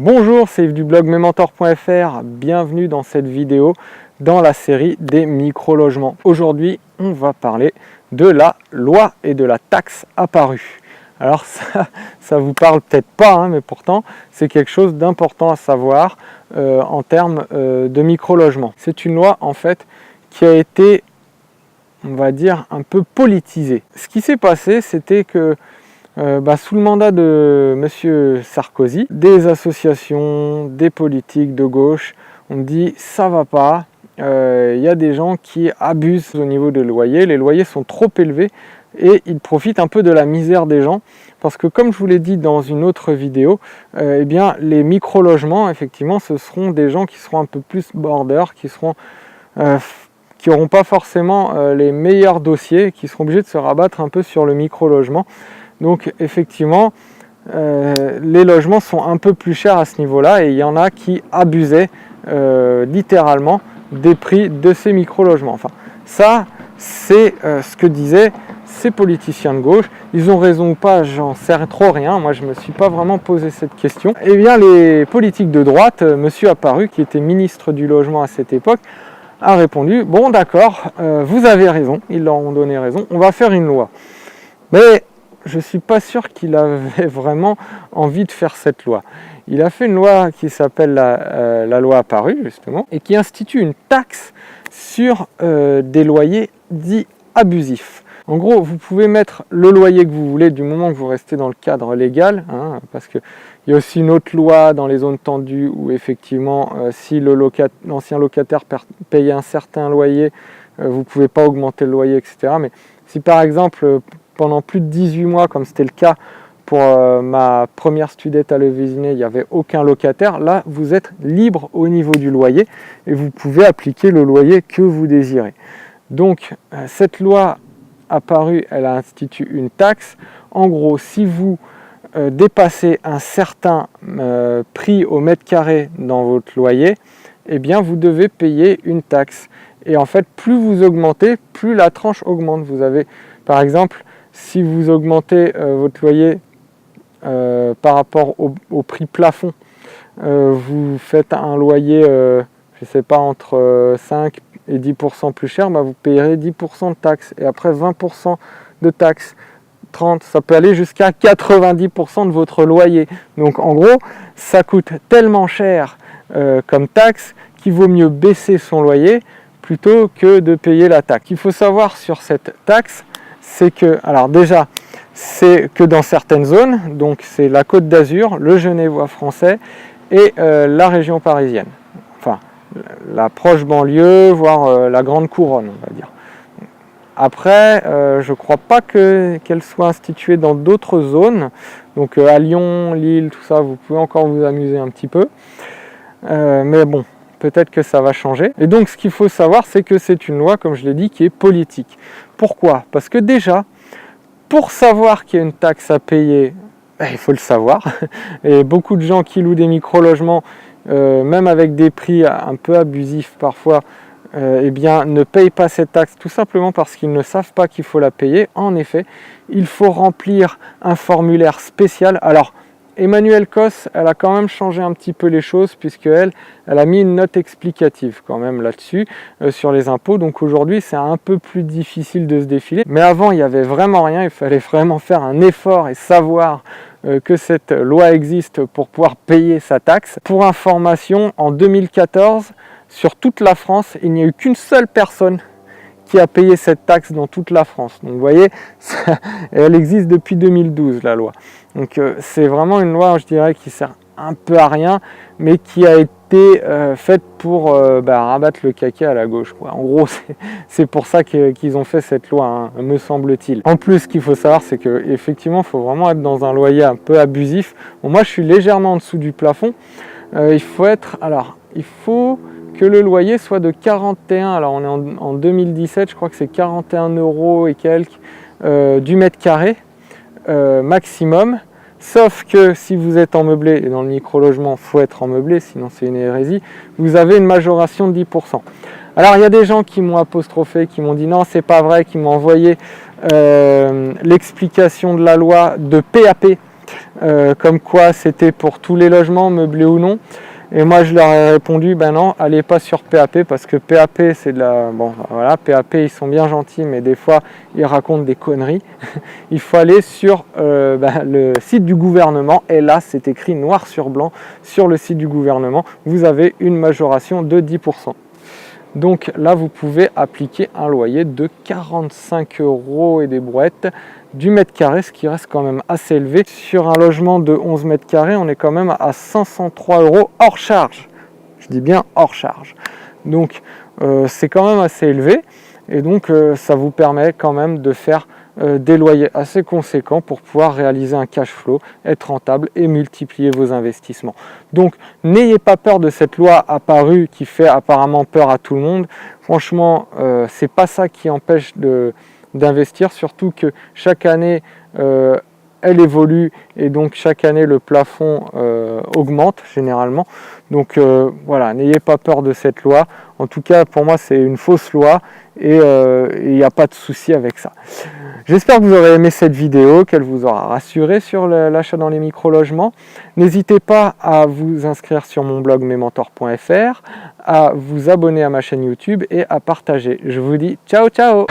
Bonjour, c'est Yves du blog Mesmentors.fr, bienvenue dans cette vidéo dans la série des micro-logements. Aujourd'hui, on va parler de la loi et de la taxe apparue. Alors ça vous parle peut-être pas, mais pourtant c'est quelque chose d'important à savoir en termes de micro-logements. C'est une loi en fait qui a été, on va dire, un peu politisée. Ce qui s'est passé, c'était que sous le mandat de M. Sarkozy, des associations, des politiques de gauche ont dit ça va pas, il y a des gens qui abusent au niveau des loyers, les loyers sont trop élevés et ils profitent un peu de la misère des gens parce que comme je vous l'ai dit dans une autre vidéo, eh bien les micro-logements effectivement ce seront des gens qui seront un peu plus border, qui n'auront pas forcément les meilleurs dossiers, qui seront obligés de se rabattre un peu sur le micro-logement. Donc effectivement, les logements sont un peu plus chers à ce niveau-là et il y en a qui abusaient littéralement des prix de ces micro-logements. Enfin, ça, c'est ce que disaient ces politiciens de gauche. Ils ont raison ou pas, j'en sais trop rien. Moi, je ne me suis pas vraiment posé cette question. Eh bien, les politiques de droite, Monsieur Apparu, qui était ministre du Logement à cette époque, a répondu « Bon, d'accord, vous avez raison, ils leur ont donné raison, on va faire une loi. » Mais je ne suis pas sûr qu'il avait vraiment envie de faire cette loi. Il a fait une loi qui s'appelle la loi Apparu, justement, et qui institue une taxe sur des loyers dits abusifs. En gros, vous pouvez mettre le loyer que vous voulez du moment que vous restez dans le cadre légal, parce qu'il y a aussi une autre loi dans les zones tendues où effectivement, si l'ancien locataire payait un certain loyer, vous ne pouvez pas augmenter le loyer, etc. Mais si par exemple, pendant plus de 18 mois, comme c'était le cas pour ma première studette à Levisinay, il n'y avait aucun locataire, là vous êtes libre au niveau du loyer et vous pouvez appliquer le loyer que vous désirez. Donc cette loi Apparue, elle a institué une taxe. En gros, si vous dépassez un certain prix au mètre carré dans votre loyer, eh bien vous devez payer une taxe. Et en fait, plus vous augmentez, plus la tranche augmente. Vous avez, par exemple, si vous augmentez votre loyer par rapport au prix plafond, vous faites un loyer, je ne sais pas, entre 5 et 10% plus cher, vous payerez 10% de taxes et après 20% de taxes, 30%, ça peut aller jusqu'à 90% de votre loyer. Donc en gros, ça coûte tellement cher comme taxe qu'il vaut mieux baisser son loyer plutôt que de payer la taxe. Ce qu'il faut savoir sur cette taxe, c'est que, alors déjà, c'est que dans certaines zones, donc c'est la Côte d'Azur, le Genevois français et la région parisienne. Enfin, la proche banlieue, voire la grande couronne, on va dire. Après, je ne crois pas qu'elle soit instituée dans d'autres zones. Donc à Lyon, Lille, tout ça, vous pouvez encore vous amuser un petit peu. Mais bon, peut-être que ça va changer. Et donc ce qu'il faut savoir, c'est que c'est une loi, comme je l'ai dit, qui est politique. Pourquoi? Parce que déjà, pour savoir qu'il y a une taxe à payer, il faut le savoir. Et beaucoup de gens qui louent des micro-logements, même avec des prix un peu abusifs parfois, eh bien, ne payent pas cette taxe tout simplement parce qu'ils ne savent pas qu'il faut la payer. En effet, il faut remplir un formulaire spécial. Alors, Emmanuelle Cos, elle a quand même changé un petit peu les choses puisqu'elle a mis une note explicative quand même là-dessus sur les impôts. Donc aujourd'hui, c'est un peu plus difficile de se défiler. Mais avant, il n'y avait vraiment rien. Il fallait vraiment faire un effort et savoir que cette loi existe pour pouvoir payer sa taxe. Pour information, en 2014, sur toute la France, il n'y a eu qu'une seule personne qui a payé cette taxe dans toute la France. Donc vous voyez, elle existe depuis 2012 la loi. Donc c'est vraiment une loi, je dirais, qui sert un peu à rien, mais qui a été faite pour rabattre le caquet à la gauche, quoi. En gros, c'est pour ça qu'ils ont fait cette loi, me semble-t-il. En plus, ce qu'il faut savoir, c'est qu'effectivement, il faut vraiment être dans un loyer un peu abusif. Bon, moi, je suis légèrement en dessous du plafond. Il faut que le loyer soit de 41, alors on est en 2017, je crois que c'est 41 € et quelques du mètre carré maximum, sauf que si vous êtes en meublé, et dans le micro-logement, il faut être en meublé, sinon c'est une hérésie, vous avez une majoration de 10%. Alors il y a des gens qui m'ont apostrophé, qui m'ont dit non, c'est pas vrai, qui m'ont envoyé l'explication de la loi de PAP, comme quoi c'était pour tous les logements, meublés ou non. Et moi je leur ai répondu, ben non, allez pas sur PAP, parce que PAP c'est de la... Bon voilà, PAP ils sont bien gentils, mais des fois ils racontent des conneries. Il faut aller sur le site du gouvernement, et là c'est écrit noir sur blanc sur le site du gouvernement, vous avez une majoration de 10%. Donc là vous pouvez appliquer un loyer de 45 € et des brouettes du mètre carré, ce qui reste quand même assez élevé. Sur un logement de 11 mètres carrés, on est quand même à 503 € hors charge. Je dis bien hors charge. Donc c'est quand même assez élevé, et donc ça vous permet quand même de faire des loyers assez conséquents pour pouvoir réaliser un cash flow, être rentable et multiplier vos investissements. Donc n'ayez pas peur de cette loi apparue qui fait apparemment peur à tout le monde. Franchement, c'est pas ça qui empêche d'investir, surtout que chaque année elle évolue, et donc chaque année le plafond augmente généralement. Donc voilà, n'ayez pas peur de cette loi. En tout cas pour moi c'est une fausse loi, et il n'y a pas de souci avec ça. J'espère que vous aurez aimé cette vidéo, qu'elle vous aura rassuré sur l'achat dans les micro-logements. N'hésitez pas à vous inscrire sur mon blog mesmentors.fr, à vous abonner à ma chaîne YouTube et à partager. Je vous dis ciao ciao!